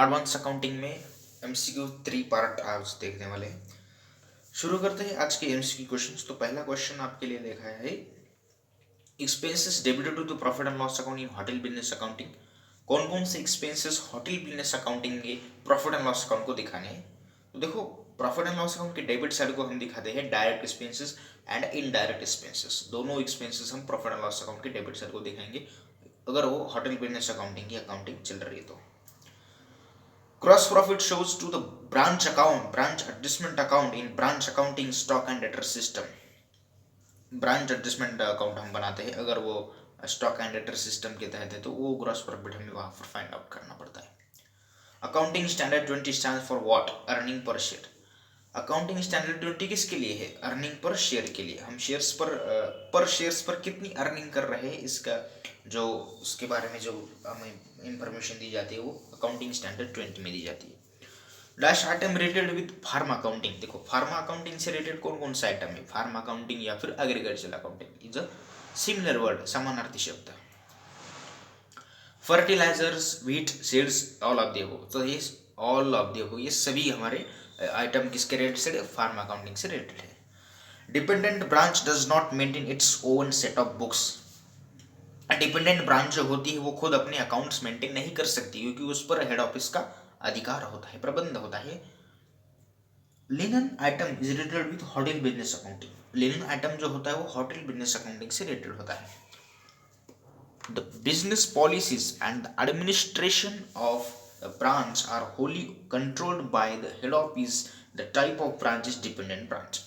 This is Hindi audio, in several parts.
एडवांस अकाउंटिंग में एमसीक्यू 3 पार्ट आज देखने वाले हैं। शुरू करते हैं आज के एमसीक्यू क्वेश्चंस। तो पहला क्वेश्चन आपके लिए देखा है, expenses debited to the profit and loss account in hotel business accounting. कौन कौन से एक्सपेंसेस होटल बिजनेस अकाउंटिंग के प्रॉफिट एंड लॉस अकाउंट को दिखाने हैं। तो देखो, प्रॉफिट एंड लॉस अकाउंट के डेबिट साइड को हम दिखाते हैं direct expenses and indirect expenses. दोनों एक्सपेंसेस हम प्रॉफिट एंड लॉस अकाउंट के डेबिट साइड को दिखाएंगे अगर वो होटल बिजनेस अकाउंटिंग की अकाउंटिंग चल रही है तो। Gross profit shows to the branch account, branch adjustment account in branch accounting stock and debtor system. Branch adjustment account हम बनाते हैं अगर वो स्टॉक एंड डेटर सिस्टम के तहत है तो वो ग्रॉस प्रॉफिट हमें वहां पर फाइंड आउट करना पड़ता है। Accounting standard 20 stand for what? Earning per share. Accounting standard 20 किसके लिए है? अर्निंग पर शेयर के लिए। हम शेयर्स पर शेयर्स पर कितनी अर्निंग कर रहे हैं इसका जो उसके बारे में जो हमें इंफॉर्मेशन दी जाती है वो अकाउंटिंग स्टैंडर्ड 20 में दी जाती है। Dash item related with pharma accounting. देखो, फार्मा अकाउंटिंग से रिलेटेड कौन कौन सा आइटम है? फार्मा अकाउंटिंग या फिर agricultural accounting is a similar word, समानार्थी शब्द। Fertilisers, wheat, seeds, all of the above. तो ये ऑल ऑफ द अबव ये सभी हमारे आइटम किसके रिलेटेड से? फार्मा अकाउंटिंग से रिलेटेड है। Dependent branch does not maintain its own set of books. Dependent branch जो होती है वो खुद अपने अकाउंट्स मेंटेन नहीं कर सकती क्योंकि उस पर हेड ऑफिस का अधिकार होता है, प्रबंध होता है। Linen item is related with hotel business accounting. Linen item जो होता है वो होटल बिजनेस अकाउंटिंग से रिलेटेड होता है। The business policies and the administration of the branch are wholly controlled by the head office. The type of branch is dependent branch.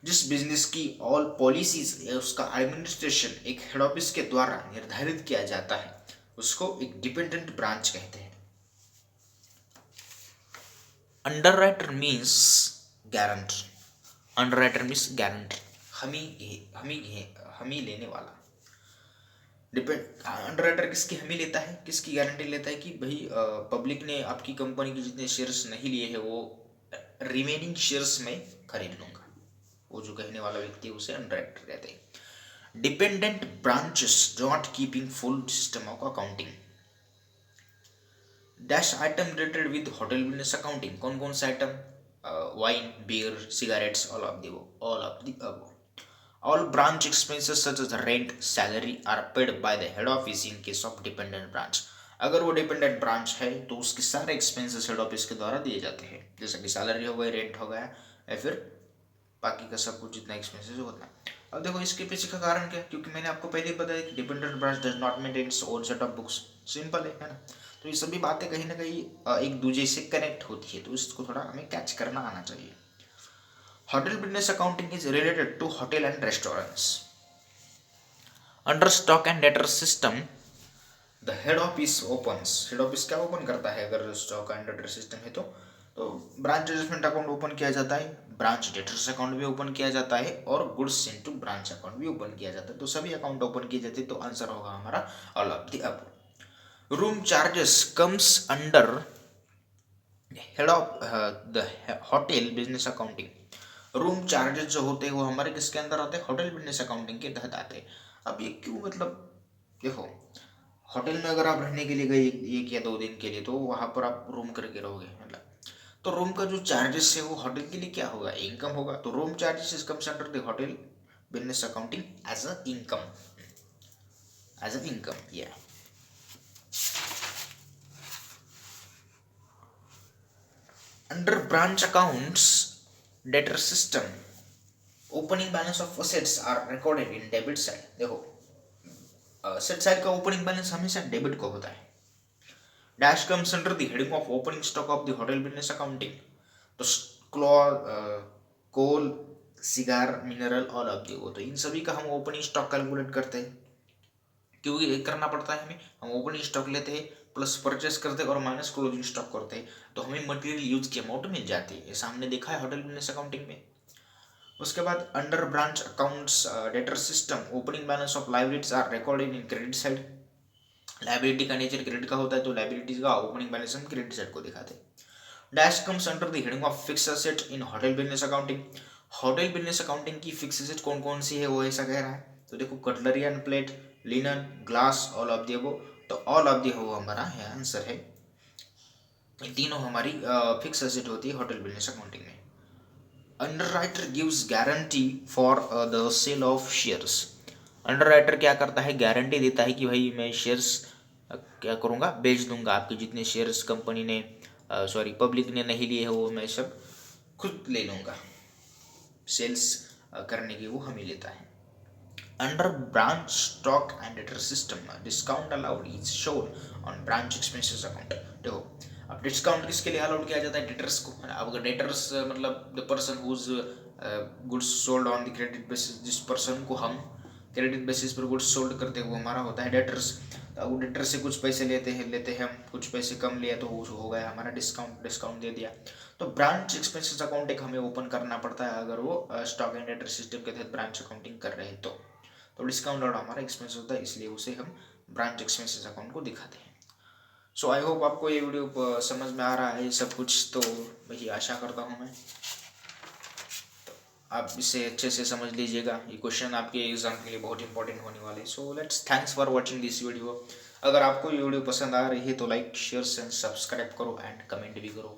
जिस बिजनेस की ऑल पॉलिसीज या उसका एडमिनिस्ट्रेशन एक हेड ऑफिस के द्वारा निर्धारित किया जाता है उसको एक डिपेंडेंट ब्रांच कहते हैं। Underwriter means guarantor. Underwriter means guarantor, हमी लेने वाला। डिपेंड अंडरराइटर किसकी हमी लेता है, किसकी गारंटी लेता है कि भाई पब्लिक ने आपकी कंपनी के जितने शेयर्स नहीं लिए हैं वो रिमेनिंग शेयर्स में खरीद लूंगा। वो जो कहने वाला व्यक्ति उसे अंडरराइटर कहते हैं। Dependent branches not keeping full system of accounting. Dash item related with hotel business accounting. कौन कौन सा item? Wine, beer, cigarettes, all of the above. All branch expenses such as rent, salary are paid by the head office in case of dependent branch. अगर वो डिपेंडेंट ब्रांच है तो उसके सारे एक्सपेंसेस हेड ऑफिस के द्वारा दिए जाते हैं, जैसे कि सैलरी हो गई, रेंट हो गया या फिर बाकी का सब कुछ जितना एक्सपेंसेस होता है। अब देखो इसके पीछे का कारण क्या है, क्योंकि मैंने आपको पहले ही बताया कि dependent branch does not maintain its own set of books. Simple है ना। तो ये सभी बातें कहीं ना कहीं एक दूसरे से कनेक्ट होती है, तो इसको थोड़ा हमें कैच करना आना चाहिए। Hotel business accounting is related to hotel and restaurants. Under stock and debtor system, the head office opens. Head office क्या ओपन करता है अगर स्टॉक एंड डेटर सिस्टम है तो ब्रांच एडजस्टमेंट अकाउंट ओपन किया जाता है, ब्रांच डेटर्स अकाउंट भी ओपन किया जाता है और गुड्स इनटू ब्रांच अकाउंट भी ओपन किया जाता है। तो सभी अकाउंट ओपन किए जाते हैं, तो आंसर होगा हमारा all of the above. Room charges comes under head of the hotel business accounting. Room charges जो होते हैं वो हमारे किसके अंदर आते हैं? होटल बिजनेस अकाउंटिंग के तहत आते हैं। अब ये क्यों, मतलब देखो, होटल में अगर आप रहने के लिए गए 1 या 2 दिन के लिए तो वहां पर आप रूम करके रहोगे, मतलब तो रूम का जो चार्जेस है वो होटल के लिए क्या होगा? इनकम होगा। तो room charges is comes under the hotel business accounting as a income, या under branch accounts debtor system opening balance of assets are recorded in debit side. देखो, असेट साइड का ओपनिंग बैलेंस हमेशा डेबिट को होता है। Dash comes under the heading of opening stock of the hotel business accounting. तो coal, cigar, mineral, all of the, तो इन सभी का हम ओपनिंग स्टॉक कैलकुलेट करते हैं, क्योंकि करना पड़ता है हमें। हम ओपनिंग स्टॉक लेते हैं प्लस परचेस करते हैं और माइनस क्लोजिंग स्टॉक करते हैं, तो हमें मटेरियल यूज की अमाउंट मिल जाती है। ऐसा हमने देखा है होटल बिजनेस अकाउंटिंग में। उसके बाद under branch accounts debtor system opening balance of liabilities are recorded in credit side. Liability का नेचर क्रेडिट का होता है तो लायबिलिटीज का ओपनिंग बैलेंस हम क्रेडिट साइड को दिखाते हैं। Dash comes under the heading of fixed asset in hotel business accounting. Hotel business accounting की फिक्स्ड एसेट कौन कौन सी है वो ऐसा कह रहा है, तो देखो cutlery end plate, linen, glass, all of the above. तो ऑल ऑफ द अबव हमारा आंसर है। ये तीनों हमारी फिक्स एसेट होती है होटल बिजनेस अकाउंटिंग में। Underwriter gives guarantee for the sale of shares. Underwriter क्या करता है, गारंटी देता है कि भाई मैं शेयर्स क्या करूँगा, बेच दूंगा। आपके जितने शेयर्स कंपनी ने सॉरी पब्लिक ने नहीं लिए हैं वो मैं सब खुद ले लूँगा। सेल्स करने की वो हमें लेता है। Under branch stock and debtor system discount allowed is shown on branch expenses account. देखो अब डिस्काउंट किसके लिए अलाउड किया जाता है, डेटर्स को। अब अगर डेटर्स मतलब the person whose goods sold on the credit basis, जिस पर्सन को हम क्रेडिट बेसिस पर गुड्स सोल्ड करते हैं वो हमारा होता है डेटर्स। तो अब डेटर से कुछ पैसे लेते हैं हम, कुछ पैसे कम लिए तो हो गया हमारा डिस्काउंट दे दिया। तो ब्रांच एक्सपेंसेस अकाउंट एक हमें ओपन करना पड़ता है अगर वो स्टॉक एंड डेटर सिस्टम के तहत ब्रांच अकाउंटिंग कर रहे हैं तो डिस्काउंट और हमारा एक्सपेंस होता है, इसलिए उसे हम ब्रांच एक्सपेंसेस अकाउंट को दिखाते हैं। सो आई होप आपको ये वीडियो समझ में आ रहा है सब कुछ, तो वही आशा करता हूँ मैं आप इसे अच्छे से समझ लीजिएगा। ये क्वेश्चन आपके एग्जाम के लिए बहुत इंपॉर्टेंट होने वाले हैं। So let's thanks for watching this video. अगर आपको ये वीडियो पसंद आ रही है तो लाइक शेयर एंड सब्सक्राइब करो एंड कमेंट भी करो।